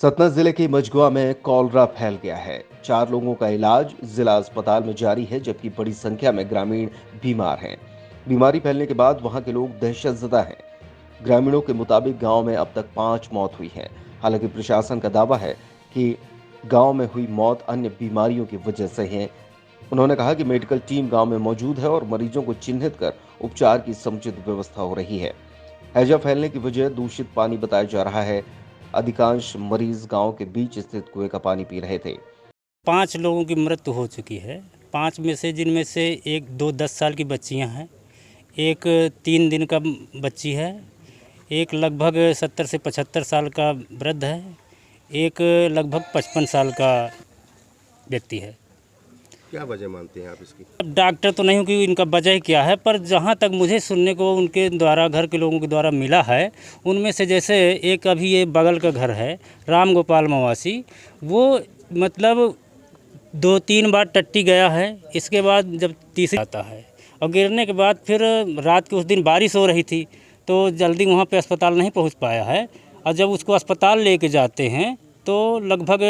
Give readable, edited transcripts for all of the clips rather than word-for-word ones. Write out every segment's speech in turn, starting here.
सतना जिले के मझगुआ में कॉलरा फैल गया है। 4 लोगों का इलाज जिला अस्पताल में जारी है, जबकि बड़ी संख्या में ग्रामीण बीमार हैं। बीमारी फैलने के बाद वहां के लोग दहशतजदा हैं। ग्रामीणों के मुताबिक गांव में अब तक 5 मौत हुई है। हालांकि प्रशासन का दावा है कि गांव में हुई मौत अन्य बीमारियों की वजह से है। उन्होंने कहा कि मेडिकल टीम गांव में मौजूद है और मरीजों को चिन्हित कर उपचार की समुचित व्यवस्था हो रही है। हैजा फैलने की वजह दूषित पानी बताया जा रहा है। अधिकांश मरीज गांव के बीच स्थित कुएं का पानी पी रहे थे। 5 लोगों की मृत्यु हो चुकी है। 5 में से जिनमें से एक 2 10 साल की बच्चियां हैं, एक 3 दिन का बच्ची है, एक लगभग 70 से 75 साल का वृद्ध है, एक लगभग 55 साल का व्यक्ति है। क्या वजह मानते हैं आप इसकी? अब डॉक्टर तो नहीं हूँ कि इनका वजह क्या है, पर जहाँ तक मुझे सुनने को उनके द्वारा, घर के लोगों के द्वारा मिला है, उनमें से जैसे एक अभी ये बगल का घर है राम गोपाल मवासी, वो मतलब 2-3 बार टट्टी गया है। इसके बाद जब तीसरी आता है और गिरने के बाद फिर रात के उस दिन बारिश हो रही थी, तो जल्दी वहाँ पे अस्पताल नहीं पहुँच पाया है। और जब उसको अस्पताल लेके जाते हैं तो लगभग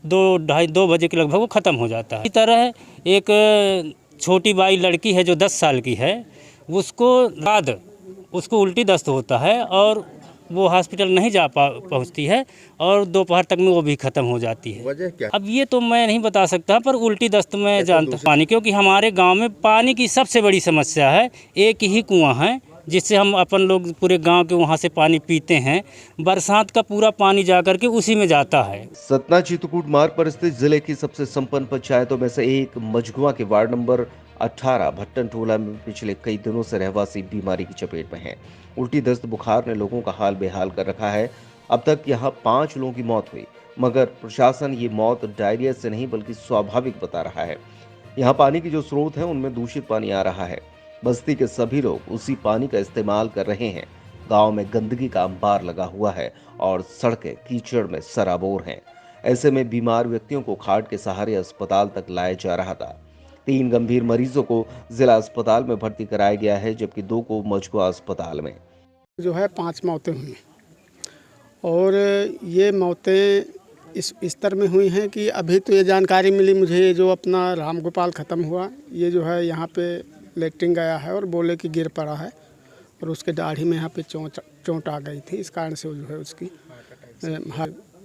2-2:30 बजे के लगभग वो ख़त्म हो जाता है। इसी तरह एक छोटी बाई लड़की है जो 10 साल की है, उसको उल्टी दस्त होता है और वो हॉस्पिटल नहीं जा पहुंचती है और दोपहर तक में वो भी ख़त्म हो जाती है। वजह क्या? अब ये तो मैं नहीं बता सकता, पर उल्टी दस्त में जानता पानी, क्योंकि हमारे गांव में पानी की सबसे बड़ी समस्या है। एक ही कुआं है जिससे हम अपन लोग पूरे गांव के वहां से पानी पीते हैं। बरसात का पूरा पानी जाकर के उसी में जाता है। सतना चित्रकूट मार्ग पर स्थित जिले की सबसे संपन्न पंचायतों में से एक मझगुआ के वार्ड नंबर 18 भट्टन टोला में पिछले कई दिनों से रहवासी बीमारी की चपेट में हैं। उल्टी दस्त बुखार ने लोगों का हाल बेहाल कर रखा है। अब तक यहाँ 5 लोगों की मौत हुई, मगर प्रशासन ये मौत डायरिया से नहीं बल्कि स्वाभाविक बता रहा है। यहाँ पानी की जो स्रोत है उनमें दूषित पानी आ रहा है। बस्ती के सभी लोग उसी पानी का इस्तेमाल कर रहे हैं। गांव में गंदगी का अंबार लगा हुआ है और सड़कें कीचड़ में सराबोर हैं। ऐसे में बीमार व्यक्तियों को खाट के सहारे अस्पताल तक लाया जा रहा था। 3 गंभीर मरीजों को जिला अस्पताल में भर्ती कराया गया है, जबकि 2 को मझगुआ अस्पताल में। जो है 5 मौतें हुई और ये मौतें इस स्तर में हुई हैं कि अभी तो ये जानकारी मिली मुझे, जो अपना राम गोपाल ख़त्म हुआ, ये जो है यहाँ पे लेटरिन गया है और बोले कि गिर पड़ा है और उसके दाढ़ी में यहाँ पे चोट आ गई थी। इस कारण से जो है उसकी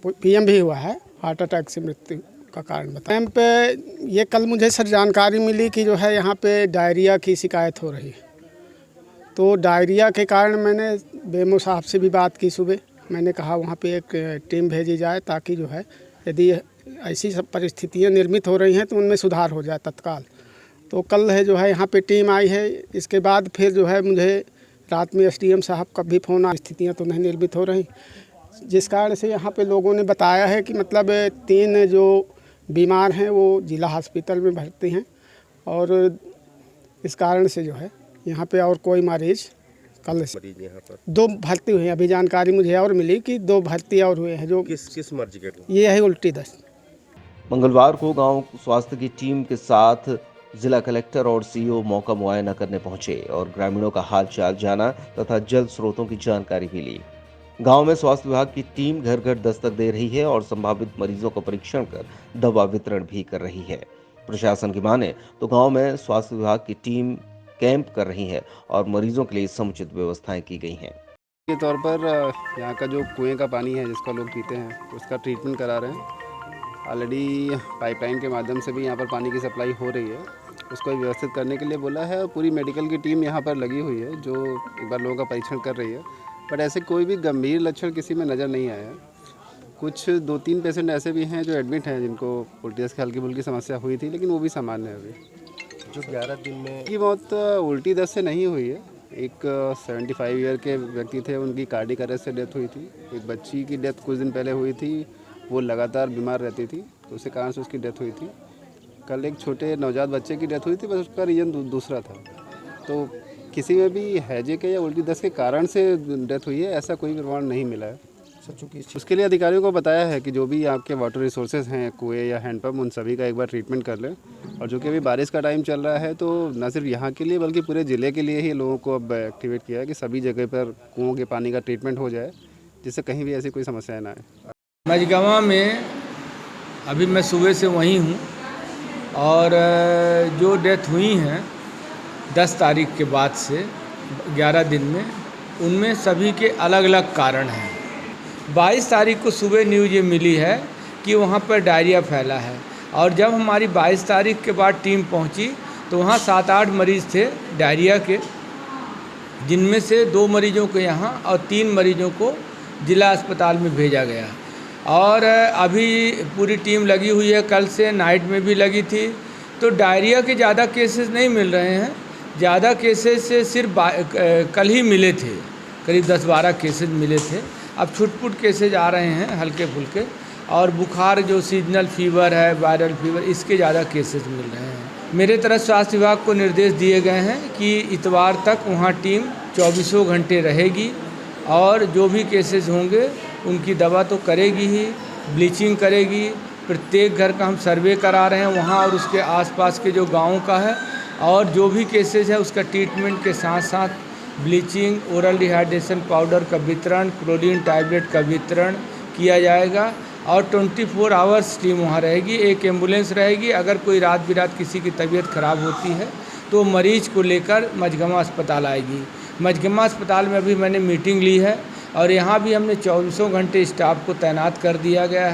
पीएम भी हुआ है, हार्ट अटैक से मृत्यु का कारण बताया। टाइम पे ये कल मुझे सर जानकारी मिली कि जो है यहाँ पे डायरिया की शिकायत हो रही है। तो डायरिया के कारण मैंने बेमो साहब से भी बात की सुबह। मैंने कहा वहाँ पे एक टीम भेजी जाए ताकि जो है यदि ऐसी सब परिस्थितियाँ निर्मित हो रही हैं तो उनमें सुधार हो जाए तत्काल। तो कल है जो है यहाँ पे टीम आई है। इसके बाद फिर जो है मुझे रात में एसडीएम साहब का भी फ़ोन आया, स्थितियाँ तो नहीं निर्मित हो रही, जिस कारण से यहाँ पे लोगों ने बताया है कि मतलब 3 जो बीमार हैं वो जिला हॉस्पिटल में भर्ती हैं और इस कारण से जो है यहाँ पे और कोई मरीज कल से मरीज यहाँ पर 2 भर्ती हुए हैं। अभी जानकारी मुझे और मिली कि 2 भर्ती और हुए हैं। जो किस मर्जी के? ये है उल्टी दस्त। मंगलवार को गांव स्वास्थ्य की टीम के साथ जिला कलेक्टर और सीईओ मौका मुआयना करने पहुंचे और ग्रामीणों का हाल चाल जाना तथा जल स्रोतों की जानकारी भी ली। गांव में स्वास्थ्य विभाग की टीम घर घर दस्तक दे रही है और संभावित मरीजों का परीक्षण कर दवा वितरण भी कर रही है। प्रशासन की माने तो गांव में स्वास्थ्य विभाग की टीम कैंप कर रही है और मरीजों के लिए समुचित व्यवस्थाएं की गई हैं। के तौर पर यहाँ का जो कुएं का पानी है जिसका लोग पीते हैं उसका ट्रीटमेंट करा रहे हैं। ऑलरेडी पाइपलाइन के माध्यम से भी यहाँ पर पानी की सप्लाई हो रही है। उसको व्यवस्थित करने के लिए बोला है और पूरी मेडिकल की टीम यहाँ पर लगी हुई है जो एक बार लोगों का परीक्षण कर रही है। बट ऐसे कोई भी गंभीर लक्षण किसी में नज़र नहीं आया। कुछ 2-3 पेशेंट ऐसे भी हैं जो एडमिट हैं जिनको उल्टी दस्त की हल्की फुल्की समस्या हुई थी, लेकिन वो भी सामान्य है। अभी जो 11 दिन में की मौत उल्टी दस्त से नहीं हुई है। एक 75 ईयर के व्यक्ति थे, उनकी कार्डियक अरेस्ट से डेथ हुई थी। एक बच्ची की डेथ कुछ दिन पहले हुई थी, वो लगातार बीमार रहती थी तो उसी कारण से उसकी डेथ हुई थी। कल एक छोटे नवजात बच्चे की डेथ हुई थी, बस उसका रीजन दूसरा था। तो किसी में भी हैजे के या उल्टी दस्त के कारण से डेथ हुई है ऐसा कोई प्रमाण नहीं मिला है। उसके लिए अधिकारियों को बताया है कि जो भी आपके वाटर रिसोर्सेज हैं, कुएं या हैंडपम्प, उन सभी का एक बार ट्रीटमेंट कर लें। और जो कि अभी बारिश का टाइम चल रहा है तो न सिर्फ यहाँ के लिए बल्कि पूरे ज़िले के लिए ही लोगों को अब एक्टिवेट किया है कि सभी जगह पर कुओं के पानी का ट्रीटमेंट हो जाए, जिससे कहीं भी ऐसी कोई समस्याएं ना आए। मझगवां में अभी मैं सुबह से वहीं हूँ और जो डेथ हुई हैं 10 तारीख के बाद से 11 दिन में, उनमें सभी के अलग अलग कारण हैं। 22 तारीख को सुबह न्यूज़ ये मिली है कि वहाँ पर डायरिया फैला है, और जब हमारी 22 तारीख के बाद टीम पहुँची तो वहाँ 7-8 मरीज़ थे डायरिया के, जिनमें से 2 मरीजों को यहाँ और 3 मरीजों को जिला अस्पताल में भेजा गया। और अभी पूरी टीम लगी हुई है, कल से नाइट में भी लगी थी। तो डायरिया के ज़्यादा केसेस नहीं मिल रहे हैं, ज़्यादा केसेस से सिर्फ कल ही मिले थे, करीब 10-12 केसेस मिले थे। अब छुटपुट केसेज आ रहे हैं हल्के फुल्के, और बुखार जो सीजनल फीवर है, वायरल फीवर, इसके ज़्यादा केसेस मिल रहे हैं। मेरे तरफ स्वास्थ्य विभाग को निर्देश दिए गए हैं कि इतवार तक वहाँ टीम 24 घंटे रहेगी, और जो भी केसेस होंगे उनकी दवा तो करेगी ही, ब्लीचिंग करेगी। प्रत्येक घर का हम सर्वे करा रहे हैं वहाँ और उसके आसपास के जो गाँव का है, और जो भी केसेस है उसका ट्रीटमेंट के साथ साथ ब्लीचिंग, ओरल डिहाइड्रेशन पाउडर का वितरण, क्लोरीन टैबलेट का वितरण किया जाएगा। और 24 आवर्स टीम वहाँ रहेगी, एक एम्बुलेंस रहेगी। अगर कोई रात बिरात किसी की तबीयत ख़राब होती है तो मरीज को लेकर मझगवां अस्पताल आएगी। मझगवां अस्पताल में अभी मैंने मीटिंग ली है, और यहाँ भी हमने 24 घंटे स्टाफ को तैनात कर दिया गया है।